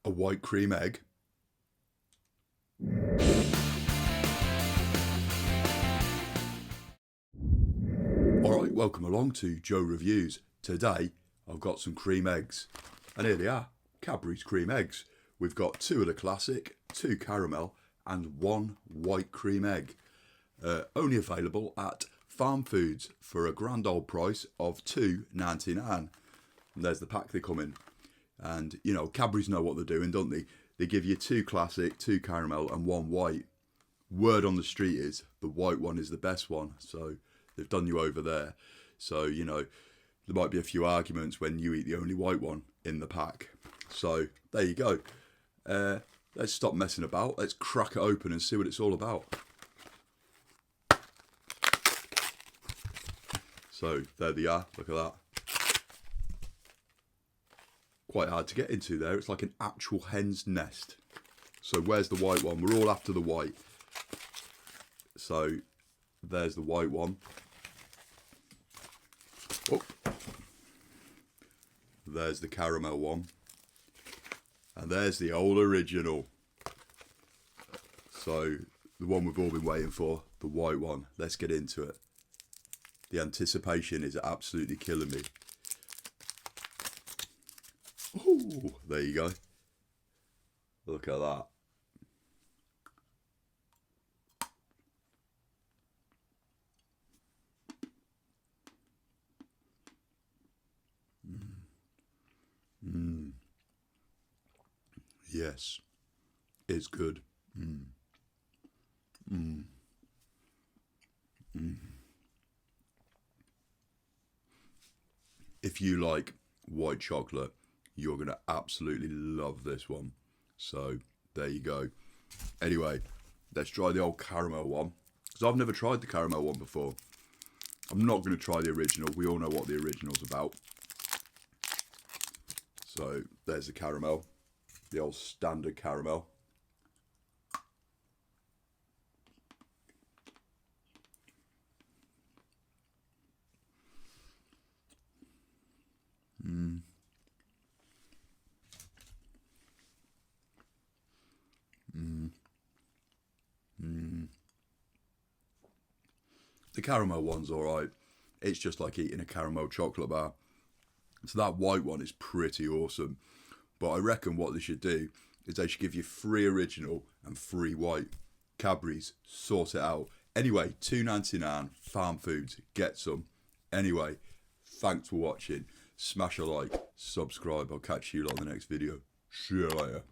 a white cream egg. Alright, welcome along to Joe Reviews. Today I've got some cream eggs, and here they are, Cadbury's cream eggs. We've got 2 of the classic, 2 caramel and 1 white cream egg. Only available at Farm Foods for a grand old price of $2.99. And there's the pack they come in. And you know, Cadbury's know what they're doing, don't they? They give you 2 classic, 2 caramel and 1 white. Word on the street is the white one is the best one, so they've done you over there. So, you know, there might be a few arguments when you eat the only white one in the pack. So there you go. Let's stop messing about. Let's crack it open and see what it's all about. So there they are. Look at that. Quite hard to get into there. It's like an actual hen's nest. So where's the white one? We're all after the white. So there's the white one. Oh. There's the caramel one. And there's the old original. So the one we've all been waiting for, the white one. Let's get into it. The anticipation is absolutely killing me. Ooh, there you go. Look at that. Yes, it's good. If you like white chocolate, you're going to absolutely love this one. So there you go. Anyway, let's try the old caramel one, because I've never tried the caramel one before. I'm not going to try the original. We all know what the original's about. So there's the caramel, the old standard caramel. The caramel one's alright. It's just like eating a caramel chocolate bar. So that white one is pretty awesome. But I reckon what they should do is they should give you 3 original and 3 white. Cadbury's, sort it out. Anyway, $2.99, Farm Foods, get some. Anyway, thanks for watching. Smash a like, subscribe. I'll catch you on the next video. See you later.